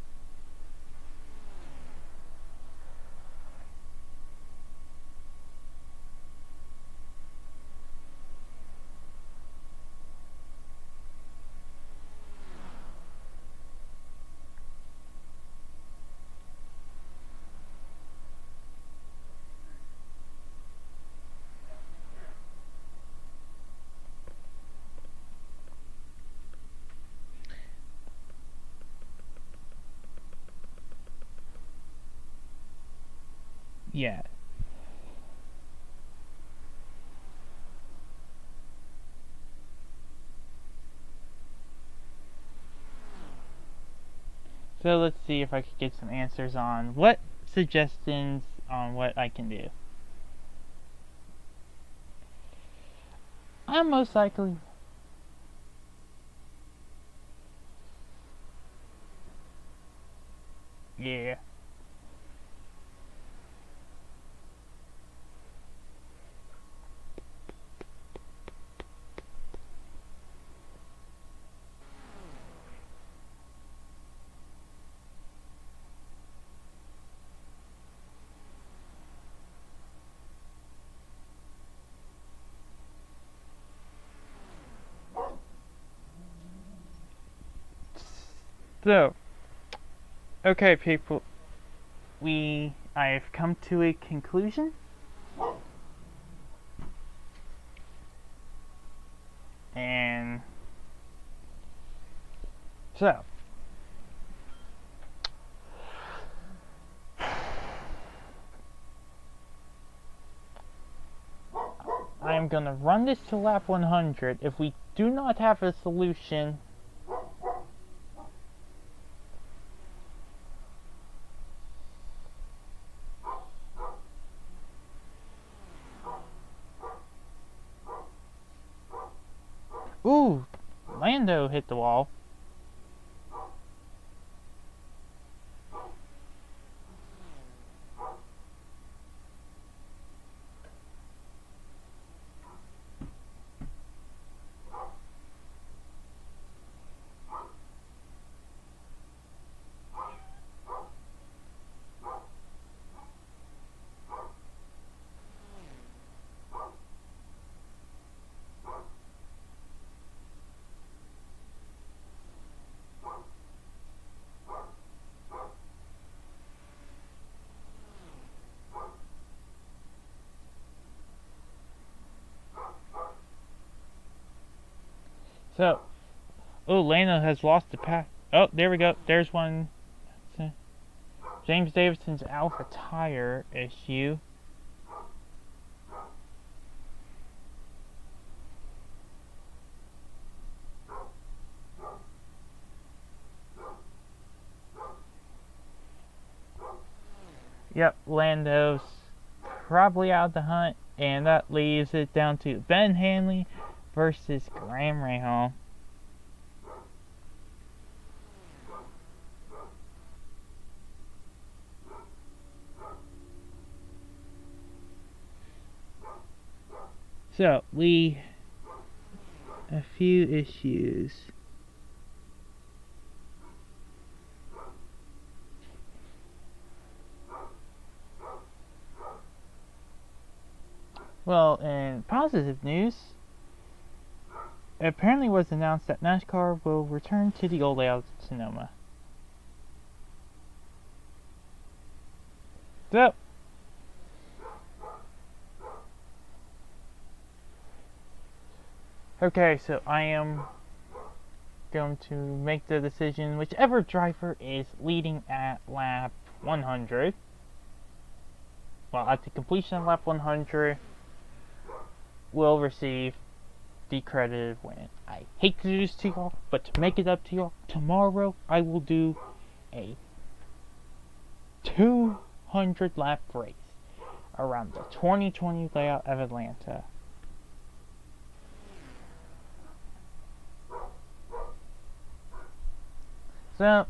Yeah. So let's see if I could get some answers on what suggestions on what I can do. I'm most likely. Yeah. So, okay, people, I have come to a conclusion, and so I am gonna run this to lap 100. If we do not have a solution, ooh, Lando hit the wall. So, oh, Lando has lost the pack. Oh, there we go. There's one. James Davidson's Alpha tire issue. Yep, Lando's probably out of the hunt, and that leaves it down to Ben Hanley versus Graham Rahal. So, a few issues. Well, in positive news, it apparently was announced that NASCAR will return to the old layout at Sonoma. So, okay, so I am going to make the decision whichever driver is leading at lap 100. Well, at the completion of lap 100, will receive the credited win. I hate to do this to y'all, but to make it up to y'all, tomorrow I will do a 200 lap race around the 2020 layout of Atlanta. So,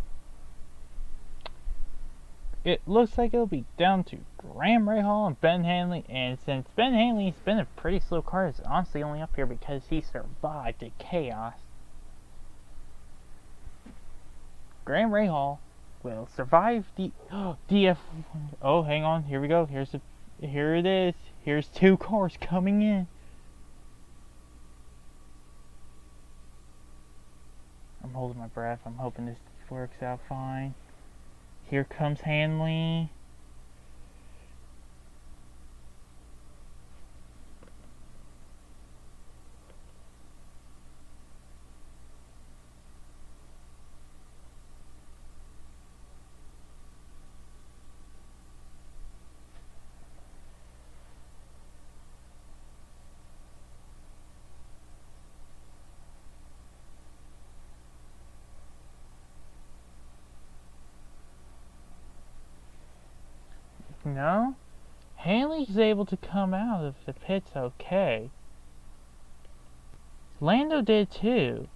it looks like it'll be down to Graham Rahal and Ben Hanley, and since Ben Hanley's been a pretty slow car, it's honestly only up here because he survived the chaos. Graham Rahal will survive the DF. Oh, hang on, here we go. Here it is. Here's two cars coming in. I'm holding my breath. I'm hoping this works out fine. Here comes Hanley. No? Haley's able to come out of the pits okay. Lando did too.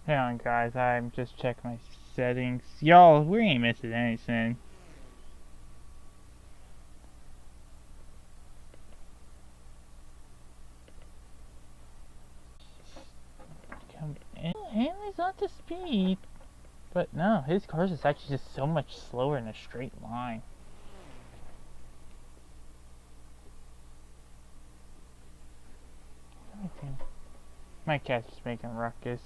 Hang on, guys, I'm just checking my settings. Y'all, we ain't missing anything. Come in. Haley's not the speed. But no, his car's is actually just so much slower in a straight line. My cat's just making a ruckus.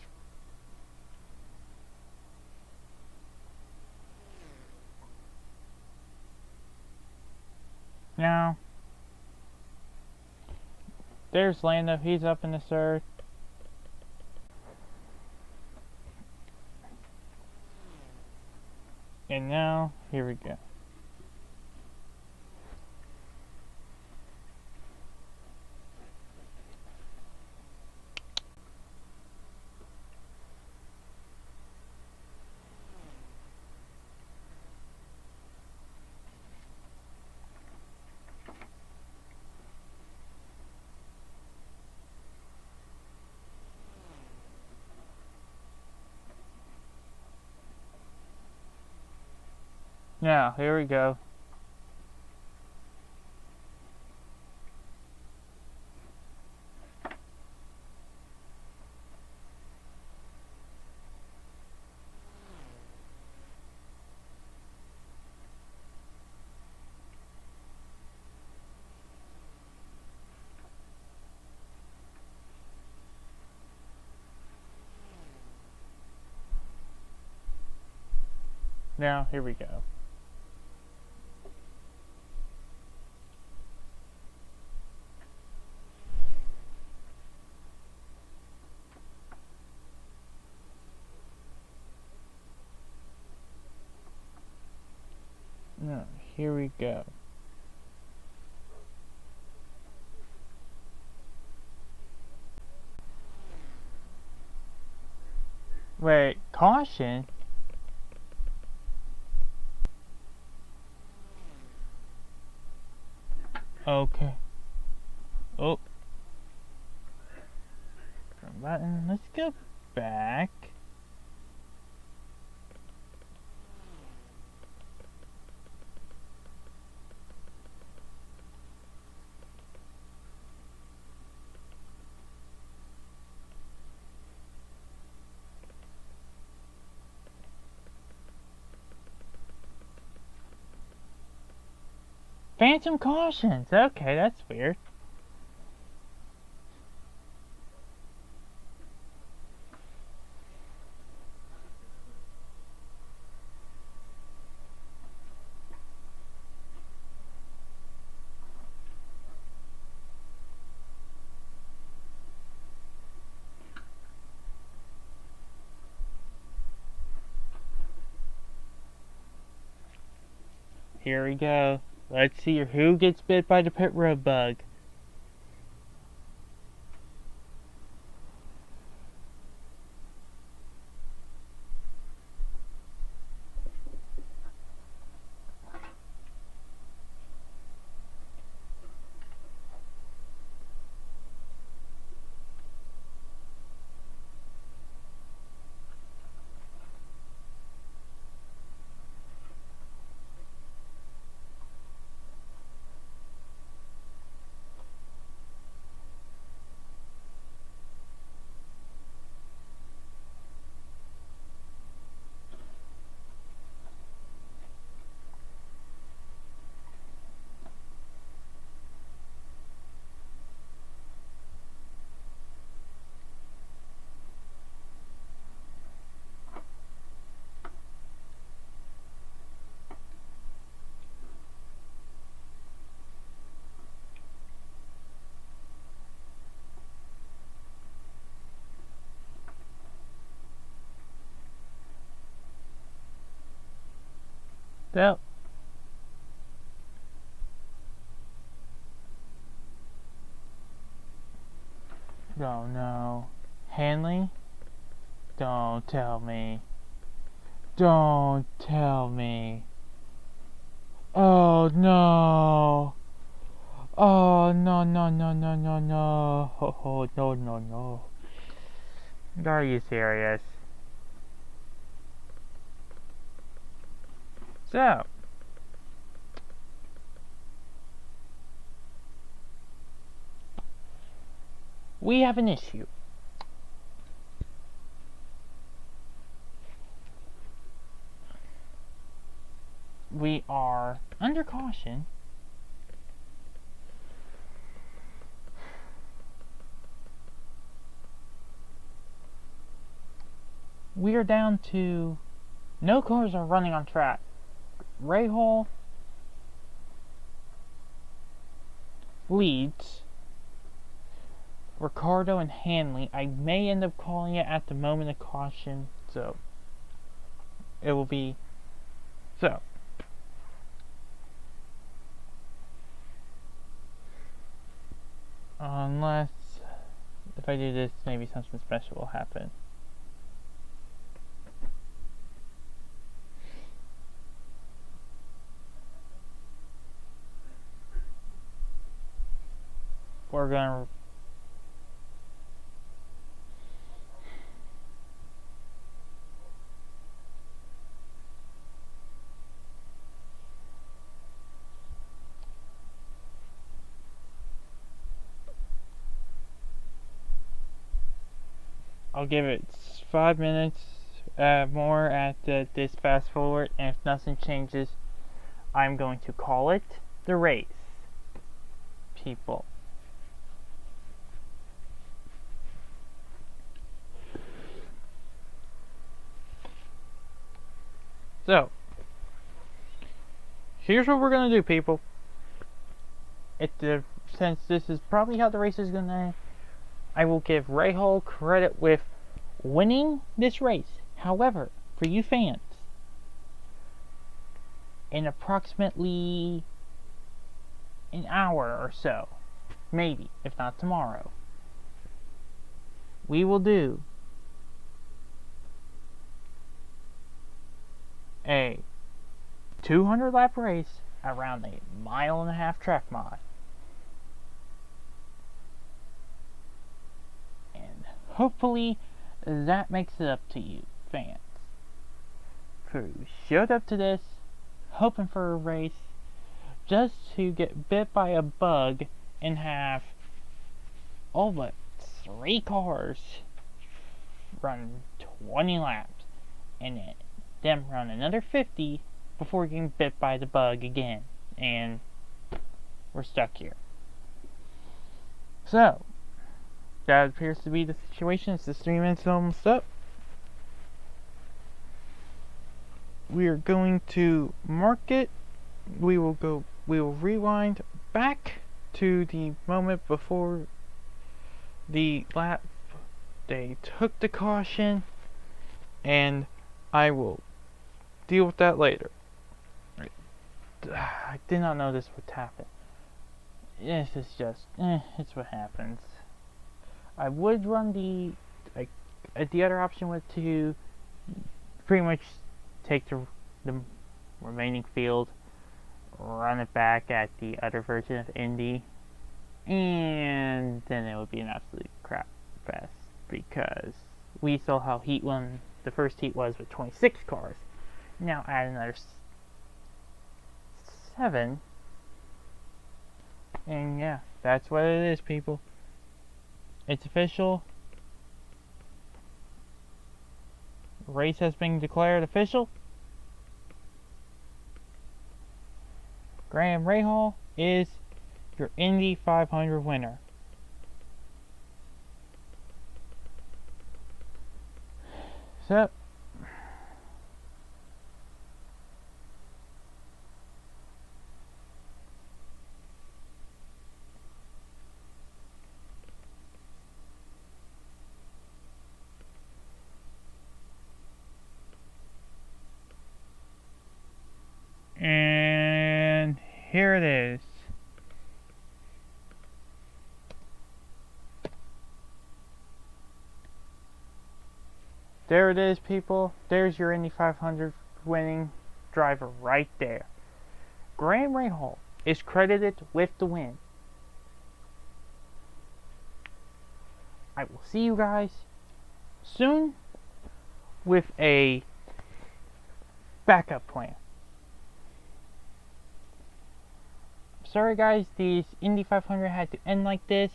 Now, there's Lando. He's up in the third. And now, here we go. Now, here we go. Now, here we go. Now, here we go. Wait, caution? Okay. Oh. Button. Let's go back. Phantom cautions. Okay, that's weird. Here we go. Let's see who gets bit by the pit road bug. So, oh no. Hanley? Don't tell me. Don't tell me. Oh no. Oh no no no no no no. Oh no no no. Are you serious? So, we have an issue. We are under caution. We are down to no cars are running on track. Rahal leads. Ricardo and Hanley. I may end up calling it at the moment of caution, so it will be so. Unless if I do this, maybe something special will happen. We're gonna I'll give it 5 minutes more at this fast forward, and if nothing changes, I'm going to call it the race, people. So, here's what we're gonna do, people. Since this is probably how the race is gonna end, I will give Rahal credit with winning this race. However, for you fans, in approximately an hour or so, maybe, if not tomorrow, we will do a 200 lap race around a 1.5-mile track mod. And hopefully that makes it up to you, fans, who showed up to this hoping for a race just to get bit by a bug and have all but 3 cars run 20 laps and then run another 50 before getting bit by the bug again, and we're stuck here. So, that appears to be the situation. It's the 3 minutes almost up. We are going to mark it. We will rewind back to the moment before the lap they took the caution, and I will deal with that later. I did not know this would happen. This is just, it's what happens. I would run the other option was to pretty much take the remaining field, run it back at the other version of Indy, and then it would be an absolute crap fest because we saw how Heat 1, the first heat was with 26 cars. Now add another 7, and yeah, that's what it is, people. It's official. Race has been declared official. Graham Rahal is your Indy 500 winner. So, here it is. There it is, people. There's your Indy 500 winning driver right there. Graham Rahal is credited with the win. I will see you guys soon with a backup plan. Sorry guys, this Indy 500 had to end like this.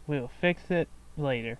We'll fix it later.